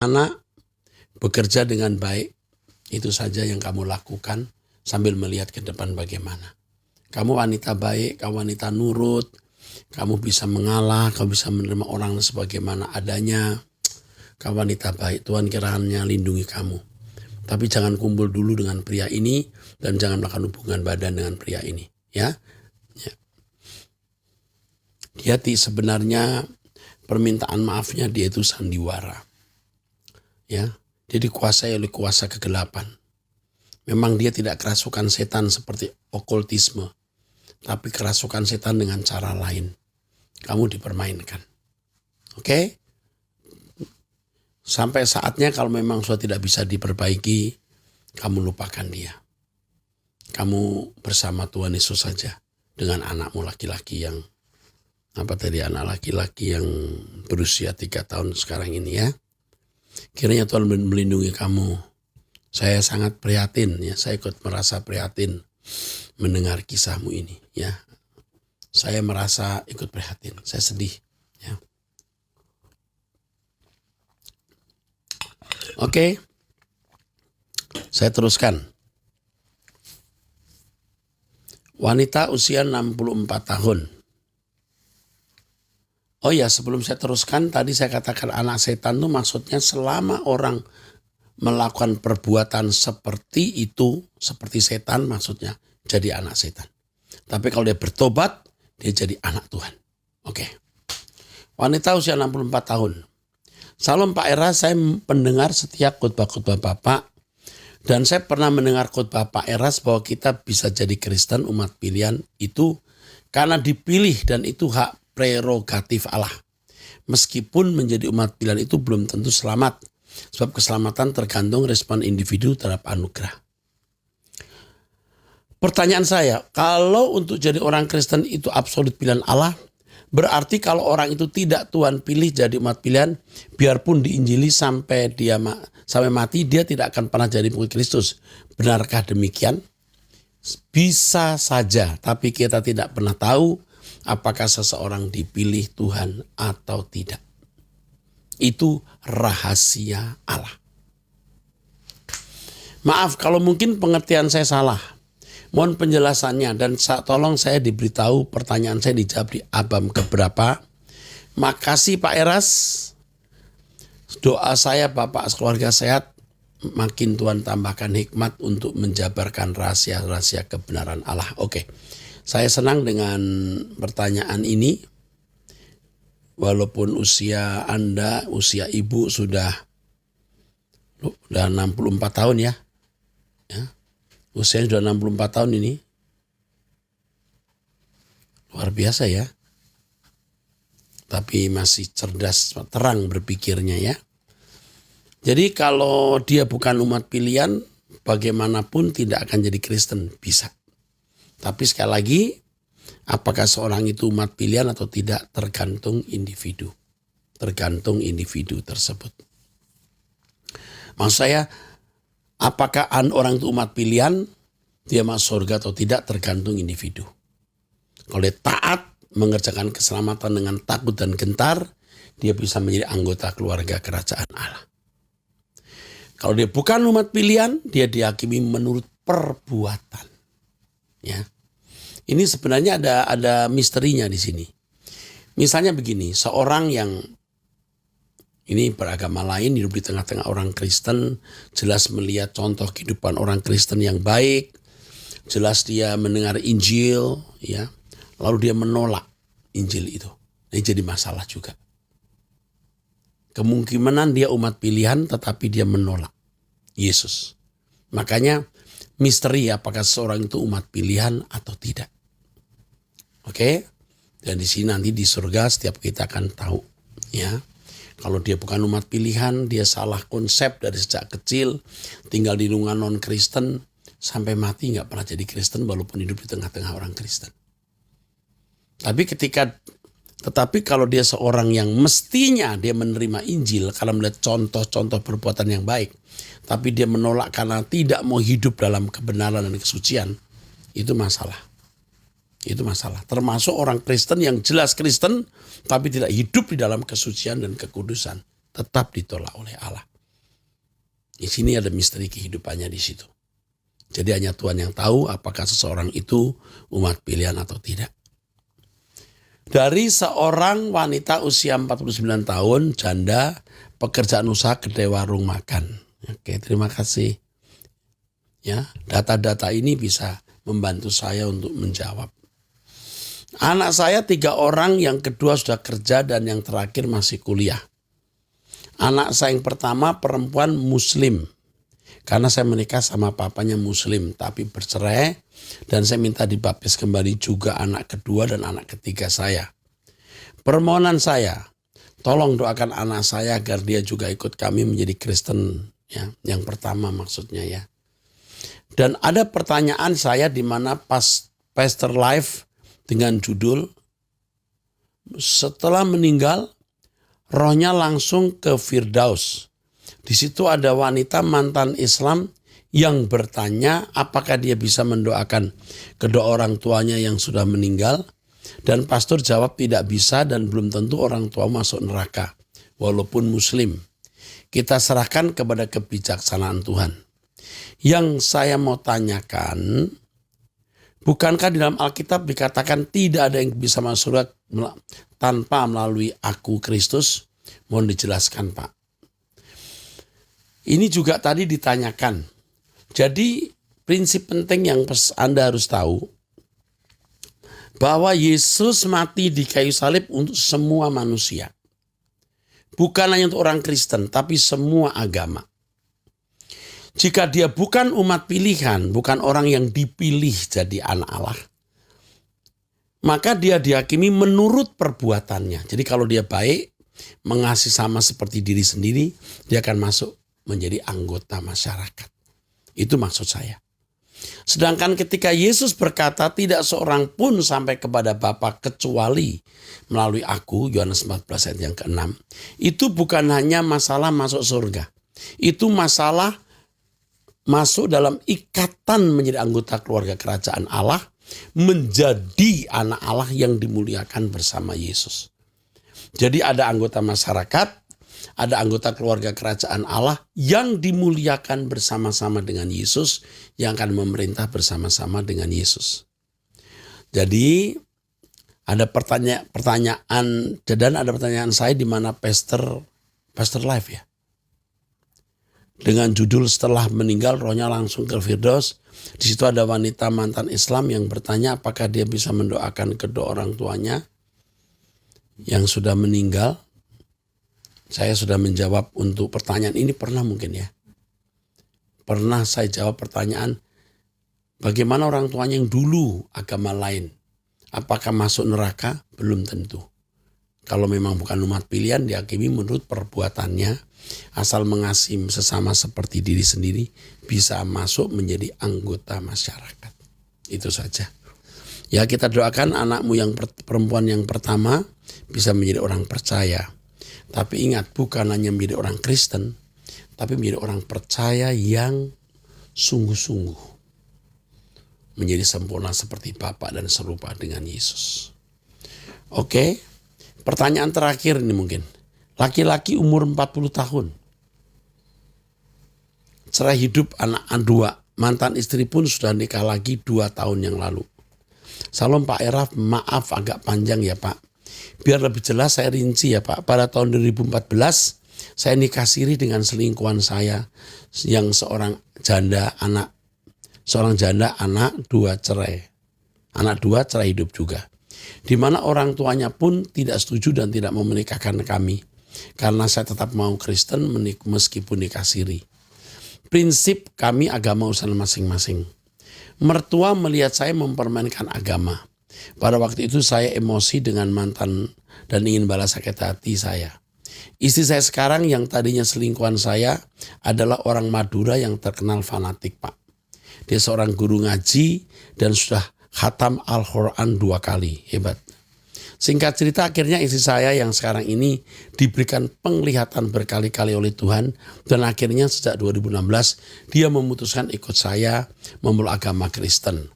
Anak bekerja dengan baik, itu saja yang kamu lakukan sambil melihat ke depan bagaimana. Kamu wanita baik, kamu wanita nurut, kamu bisa mengalah, kamu bisa menerima orang sebagaimana adanya. Kamu wanita baik, Tuhan kiranya lindungi kamu. Tapi jangan kumpul dulu dengan pria ini dan jangan melakukan hubungan badan dengan pria ini. Ya. Dia sebenarnya permintaan maafnya dia itu sandiwara. Ya, dia dikuasai oleh kuasa kegelapan. Memang dia tidak kerasukan setan seperti okultisme, tapi kerasukan setan dengan cara lain. Kamu dipermainkan. Oke? Sampai saatnya kalau memang sudah tidak bisa diperbaiki, kamu lupakan dia. Kamu bersama Tuhan Yesus saja dengan anakmu laki-laki yang anak laki-laki yang berusia 3 tahun sekarang ini ya. Kiranya Tuhan melindungi kamu. Saya sangat prihatin ya, saya ikut merasa prihatin mendengar kisahmu ini ya. Saya merasa ikut prihatin, saya sedih ya. Oke. Saya teruskan. Wanita usia 64 tahun. Oh ya, sebelum saya teruskan, tadi saya katakan anak setan itu maksudnya selama orang melakukan perbuatan seperti itu, seperti setan maksudnya, jadi anak setan. Tapi kalau dia bertobat, dia jadi anak Tuhan. Oke. Wanita usia 64 tahun. Salam Pak Era, saya pendengar setiap khotbah-khotbah Bapak. Dan saya pernah mendengar khotbah Pak Eras bahwa kita bisa jadi Kristen umat pilihan itu karena dipilih dan itu hak prerogatif Allah. Meskipun menjadi umat pilihan itu belum tentu selamat. Sebab keselamatan tergantung respon individu terhadap anugerah. Pertanyaan saya, kalau untuk jadi orang Kristen itu absolut pilihan Allah, berarti kalau orang itu tidak Tuhan pilih jadi umat pilihan, biarpun diinjili sampai mati, dia tidak akan pernah jadi pengikut Kristus. Benarkah demikian? Bisa saja, tapi kita tidak pernah tahu apakah seseorang dipilih Tuhan atau tidak. Itu rahasia Allah. Maaf kalau mungkin pengertian saya salah. Mohon penjelasannya dan tolong saya diberitahu pertanyaan saya dijawab di abam keberapa. Makasih Pak Eras. Doa saya Bapak keluarga sehat. Makin Tuhan tambahkan hikmat untuk menjabarkan rahasia-rahasia kebenaran Allah. Oke. Saya senang dengan pertanyaan ini. Walaupun usia Anda, usia Ibu sudah 64 tahun ya. Usianya sudah 64 tahun ini. Luar biasa ya. Tapi masih cerdas, terang berpikirnya ya. Jadi kalau dia bukan umat pilihan, bagaimanapun tidak akan jadi Kristen, bisa. Tapi sekali lagi, apakah seorang itu umat pilihan atau tidak tergantung individu. Tergantung individu tersebut. Maksud saya, apakah orang itu umat pilihan, dia masuk surga atau tidak tergantung individu. Kalau dia taat, mengerjakan keselamatan dengan takut dan gentar, dia bisa menjadi anggota keluarga kerajaan Allah. Kalau dia bukan umat pilihan, dia dihakimi menurut perbuatan. Ya, ini sebenarnya ada misterinya di sini. Misalnya begini, seorang yang ini beragama lain, hidup di tengah-tengah orang Kristen, jelas melihat contoh kehidupan orang Kristen yang baik, jelas dia mendengar Injil, ya, lalu dia menolak Injil itu. Ini jadi masalah juga. Kemungkinan dia umat pilihan tetapi dia menolak Yesus. Makanya misteri apakah seorang itu umat pilihan atau tidak. Oke? Dan di sini nanti di surga setiap kita akan tahu, ya. Kalau dia bukan umat pilihan, dia salah konsep dari sejak kecil, tinggal di lingkungan non-Kristen, sampai mati nggak pernah jadi Kristen walaupun hidup di tengah-tengah orang Kristen. Tetapi kalau dia seorang yang mestinya dia menerima Injil karena melihat contoh-contoh perbuatan yang baik, tapi dia menolak karena tidak mau hidup dalam kebenaran dan kesucian, itu masalah. Itu masalah. Termasuk orang Kristen yang jelas Kristen, tapi tidak hidup di dalam kesucian dan kekudusan, tetap ditolak oleh Allah. Di sini ada misteri kehidupannya di situ. Jadi hanya Tuhan yang tahu apakah seseorang itu umat pilihan atau tidak. Dari seorang wanita usia 49 tahun, janda, pekerjaan usaha kedai warung makan. Oke, terima kasih. Ya, data-data ini bisa membantu saya untuk menjawab. Anak saya 3 orang, yang kedua sudah kerja dan yang terakhir masih kuliah. Anak saya yang pertama perempuan muslim. Karena saya menikah sama papanya muslim tapi bercerai, dan saya minta dibaptis kembali juga anak kedua dan anak ketiga saya. Permohonan saya, tolong doakan anak saya agar dia juga ikut kami menjadi Kristen, ya, yang pertama maksudnya ya. Dan ada pertanyaan saya di mana Pastor Live dengan judul setelah meninggal rohnya langsung ke Firdaus. Di situ ada wanita mantan Islam yang bertanya apakah dia bisa mendoakan kedua orang tuanya yang sudah meninggal. Dan pastor jawab tidak bisa dan belum tentu orang tua masuk neraka walaupun muslim. Kita serahkan kepada kebijaksanaan Tuhan. Yang saya mau tanyakan, bukankah di dalam Alkitab dikatakan tidak ada yang bisa masuk surga tanpa melalui aku Kristus? Mohon dijelaskan, Pak. Ini juga tadi ditanyakan. Jadi prinsip penting yang Anda harus tahu, bahwa Yesus mati di kayu salib untuk semua manusia. Bukan hanya untuk orang Kristen, tapi semua agama. Jika dia bukan umat pilihan, bukan orang yang dipilih jadi anak Allah, maka dia dihakimi menurut perbuatannya. Jadi kalau dia baik, mengasihi sama seperti diri sendiri, dia akan masuk menjadi anggota masyarakat. Itu maksud saya. Sedangkan ketika Yesus berkata tidak seorang pun sampai kepada Bapa kecuali melalui aku, Yohanes 14 ayat yang ke-6, itu bukan hanya masalah masuk surga. Itu masalah masuk dalam ikatan menjadi anggota keluarga kerajaan Allah, menjadi anak Allah yang dimuliakan bersama Yesus. Jadi ada anggota masyarakat, ada anggota keluarga kerajaan Allah yang dimuliakan bersama-sama dengan Yesus, yang akan memerintah bersama-sama dengan Yesus. Jadi ada pertanyaan dan ada pertanyaan saya di mana Pastor Live ya. Dengan judul setelah meninggal rohnya langsung ke Firdaus. Di situ ada wanita mantan Islam yang bertanya apakah dia bisa mendoakan kedua orang tuanya yang sudah meninggal. Saya sudah menjawab untuk pertanyaan ini pernah mungkin ya. Pernah saya jawab pertanyaan bagaimana orang tuanya yang dulu agama lain. Apakah masuk neraka? Belum tentu. Kalau memang bukan umat pilihan dihakimi menurut perbuatannya. Asal mengasihi sesama seperti diri sendiri bisa masuk menjadi anggota masyarakat. Itu saja. Ya kita doakan anakmu yang perempuan yang pertama bisa menjadi orang percaya. Tapi ingat, bukan hanya menjadi orang Kristen, tapi menjadi orang percaya yang sungguh-sungguh. Menjadi sempurna seperti Bapa dan serupa dengan Yesus. Oke, pertanyaan terakhir ini mungkin. Laki-laki umur 40 tahun. Cerai hidup anak 2. Mantan istri pun sudah nikah lagi 2 tahun yang lalu. Salam Pak Eraf, maaf agak panjang ya Pak. Biar lebih jelas saya rinci ya Pak. Pada tahun 2014 saya nikah siri dengan selingkuhan saya yang seorang janda anak 2 cerai. Anak 2 cerai hidup juga. Di mana orang tuanya pun tidak setuju dan tidak mau menikahkan kami. Karena saya tetap mau Kristen meskipun nikah siri. Prinsip kami agama usaha masing-masing. Mertua melihat saya mempermainkan agama. Pada waktu itu saya emosi dengan mantan dan ingin balas sakit hati saya. Istri saya sekarang yang tadinya selingkuhan saya adalah orang Madura yang terkenal fanatik Pak. Dia seorang guru ngaji dan sudah khatam Al-Quran 2 kali. Hebat. Singkat cerita akhirnya istri saya yang sekarang ini diberikan penglihatan berkali-kali oleh Tuhan. Dan akhirnya sejak 2016 dia memutuskan ikut saya memeluk agama Kristen.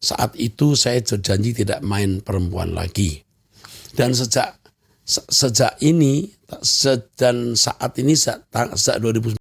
Saat itu saya berjanji tidak main perempuan lagi. Dan sejak ini dan saat ini sejak 2019